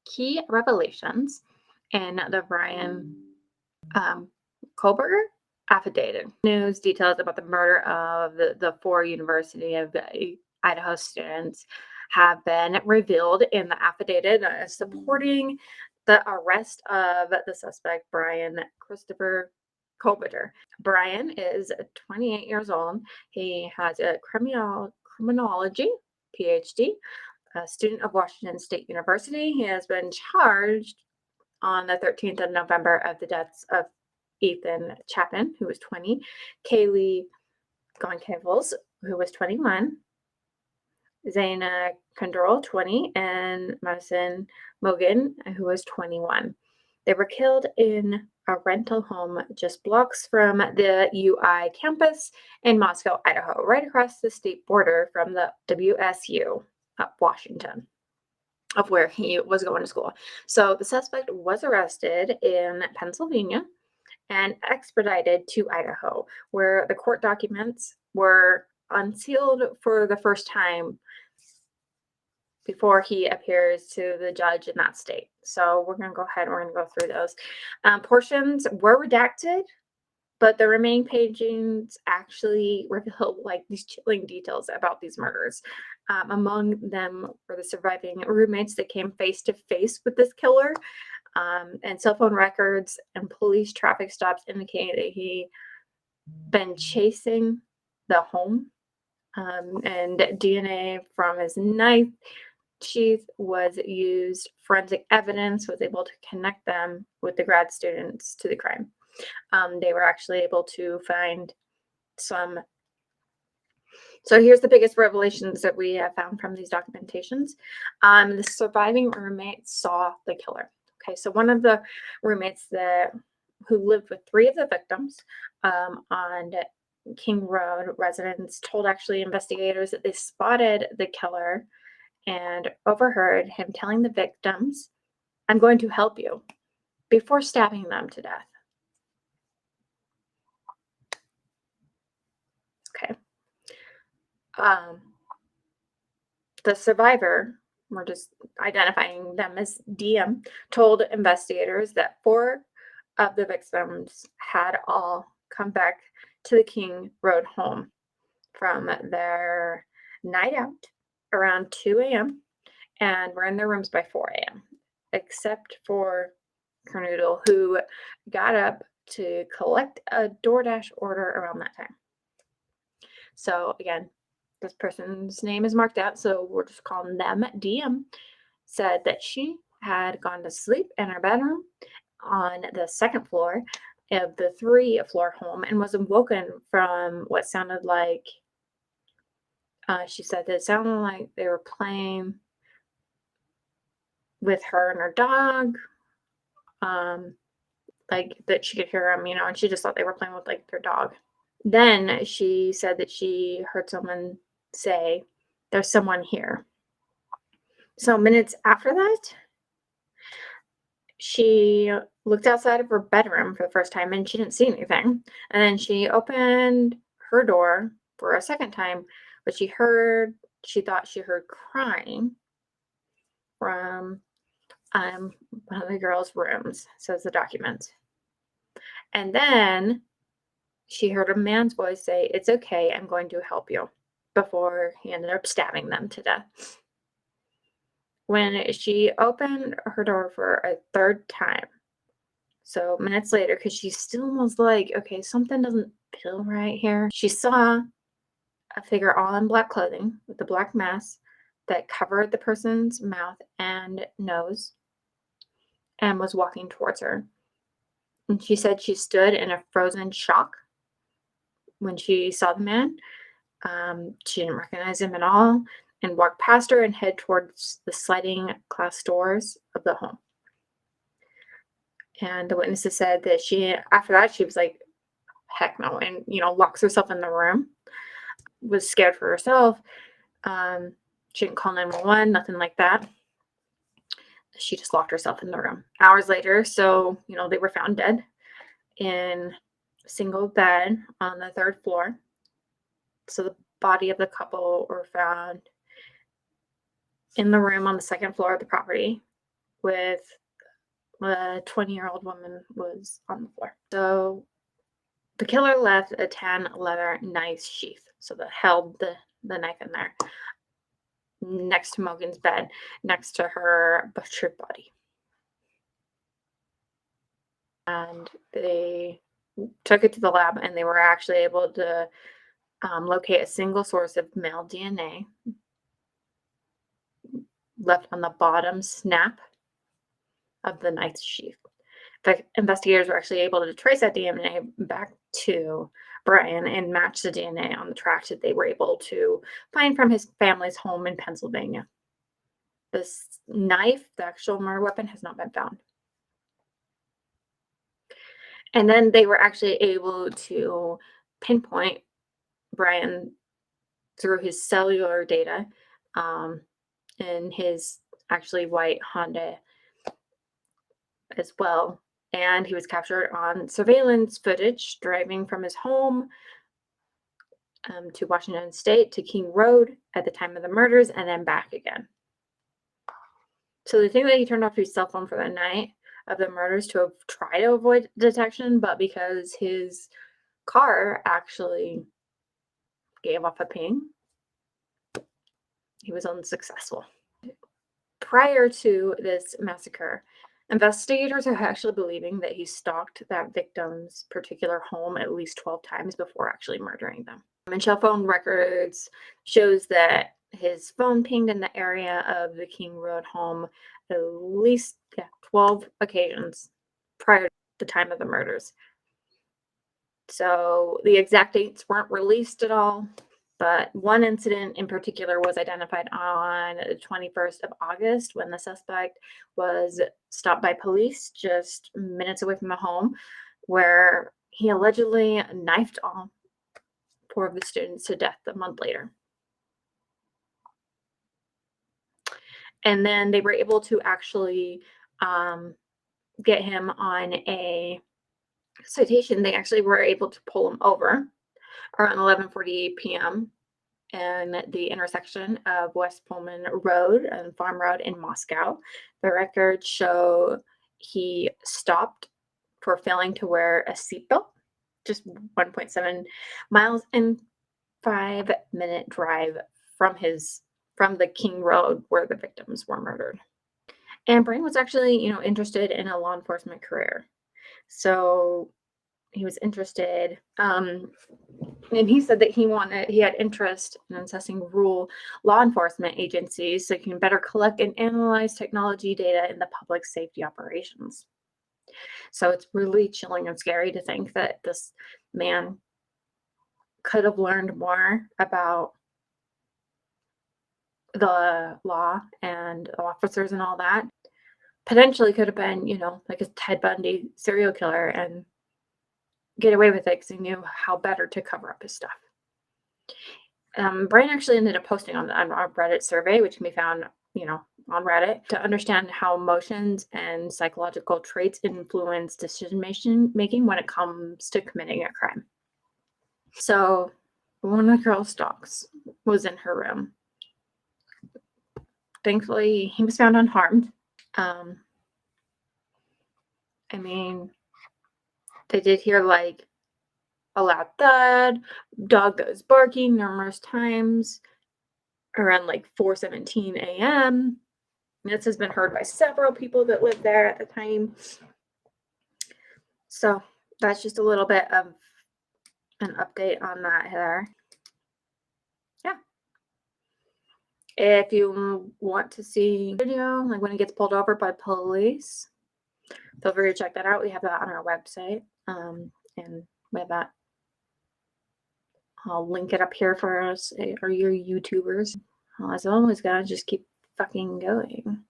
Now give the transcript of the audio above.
Key revelations in the Bryan Kohberger Affidavit. News details about the murder of the four University of Idaho students have been revealed in the affidavit supporting the arrest of the suspect, Bryan Christopher Kohberger. Bryan is 28 years old. He has a criminology PhD, a student of Washington State University. He has been charged on the 13th of November of the deaths of Ethan Chapman, who was 20, Kaylee Goncalves, who was 21, Zaina Condorel, 20, and Madison Mogan, who was 21. They were killed in a rental home just blocks from the UI campus in Moscow, Idaho, right across the state border from the WSU of Washington, of where he was going to school. So the suspect was arrested in Pennsylvania and extradited to Idaho, where the court documents were unsealed for the first time before he appears to the judge in that state. So we're going to go ahead and we're going to go through those. Portions were redacted, but the remaining pages actually reveal like these chilling details about these murders. Among them were the surviving roommates that came face to face with this killer, and cell phone records and police traffic stops indicate that he been chasing the home, and DNA from his knife sheath was used. Forensic evidence was able to connect them with the grad students to the crime. They were actually able to find some. So here's the biggest revelations that we have found from these documentations. The surviving roommate saw the killer. Okay, so one of the roommates who lived with three of the victims on King Road residents told actually investigators that they spotted the killer and overheard him telling the victims, "I'm going to help you," before stabbing them to death. Okay. The survivor, we're just identifying them as DM, told investigators that four of the victims had all come back to the King Road home from their night out around 2 a.m. and were in their rooms by 4 a.m., except for Kernoodle, who got up to collect a DoorDash order around that time. So again, this person's name is marked out, so we're just calling them DM, said that she had gone to sleep in her bedroom on the second floor of the 3-floor home and was awoken from what sounded like, she said that it sounded like they were playing with her and her dog, like that she could hear them, and she just thought they were playing with like their dog. Then she said that she heard someone say, "There's someone here." So minutes after that, she looked outside of her bedroom for the first time and she didn't see anything. And then she opened her door for a second time, but she thought she heard crying from one of the girls' rooms, says the document. And then she heard a man's voice say, "It's okay, I'm going to help you," before he ended up stabbing them to death. When she opened her door for a third time, so minutes later, because she still was like, okay, something doesn't feel right here, she saw a figure all in black clothing with a black mask that covered the person's mouth and nose and was walking towards her. And she said she stood in a frozen shock when she saw the man. She didn't recognize him at all and walked past her and head towards the sliding glass doors of the home. And the witnesses said that after that, she was like, heck no, and, locks herself in the room, was scared for herself. She didn't call 911, nothing like that. She just locked herself in the room. Hours later, so, they were found dead in a single bed on the 3rd floor. So the body of the couple were found in the room on the second floor of the property with a 20-year-old woman was on the floor. So the killer left a tan leather knife sheath, so that held the knife in there, next to Mogan's bed, next to her butchered body. And they took it to the lab, and they were actually able to locate a single source of male DNA left on the bottom snap of the knife sheath. The investigators were actually able to trace that DNA back to Bryan and match the DNA on the tracks that they were able to find from his family's home in Pennsylvania. This knife, the actual murder weapon, has not been found. And then they were actually able to pinpoint Bryan through his cellular data in his actually white Honda as well. And he was captured on surveillance footage driving from his home to Washington State to King Road at the time of the murders and then back again. So they think that he turned off his cell phone for the night of the murders to try to avoid detection, but because his car actually gave off a ping, he was unsuccessful. Prior to this massacre, investigators are actually believing that he stalked that victim's particular home at least 12 times before actually murdering them. And cell phone records shows that his phone pinged in the area of the King Road home at least 12 occasions prior to the time of the murders. So the exact dates weren't released at all, but one incident in particular was identified on the 21st of August when the suspect was stopped by police just minutes away from the home, where he allegedly knifed all 4 of the students to death a month later. And then they were able to actually get him on a citation. They actually were able to pull him over around 11:48 p.m. in the intersection of West Pullman Road and Farm Road in Moscow. The records show he stopped for failing to wear a seatbelt, just 1.7 miles and 5-minute drive from the King Road where the victims were murdered. And Bryan was actually, interested in a law enforcement career. So he was interested, and he said that he had interest in assessing rural law enforcement agencies so he can better collect and analyze technology data in the public safety operations. So it's really chilling and scary to think that this man could have learned more about the law and officers and all that. Potentially could have been, like a Ted Bundy serial killer and get away with it because he knew how better to cover up his stuff. Bryan actually ended up posting on a Reddit survey, which can be found, on Reddit, to understand how emotions and psychological traits influence decision making when it comes to committing a crime. So one of the girl's dogs was in her room. Thankfully, he was found unharmed. They did hear like a loud thud, dog that was barking numerous times around like 4:17 a.m. This has been heard by several people that lived there at the time. So that's just a little bit of an update on that there. Yeah. If you want to see video, like when it gets pulled over by police, feel free to check that out. We have that on our website. And we have that. I'll link it up here for us or your YouTubers. As always, guys, just keep fucking going.